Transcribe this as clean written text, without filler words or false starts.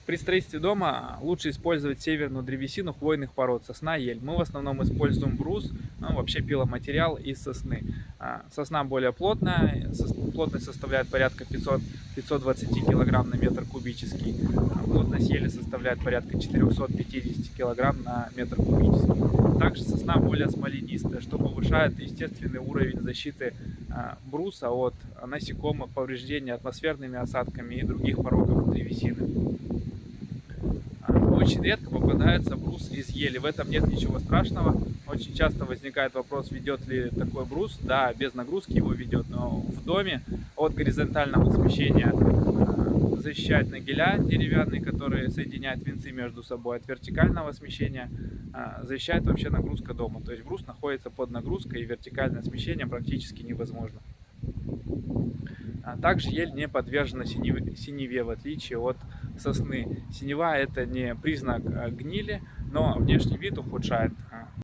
При строительстве дома лучше использовать северную древесину хвойных пород сосна, ель. Мы в основном используем брус, ну, вообще пиломатериал из сосны. Сосна более плотная, плотность составляет порядка 520 килограмм на метр кубический. Плотность ели составляет порядка 450 килограмм на метр кубический. Также сосна более смоленистая, что повышает естественный уровень защиты бруса от насекомых, повреждения атмосферными осадками и других пороков древесины. Очень редко попадается брус из ели. В этом нет ничего страшного. Очень часто возникает вопрос, ведет ли такой брус. Да, без нагрузки его ведет, но в доме от горизонтального смещения защищает нагеля деревянный, который соединяет винцы между собой. От вертикального смещения защищает вообще нагрузка дома. То есть брус находится под нагрузкой, и вертикальное смещение практически невозможно. Также ель не подвержена синеве, в отличие от сосны. Синева — это не признак гнили, но внешний вид ухудшает.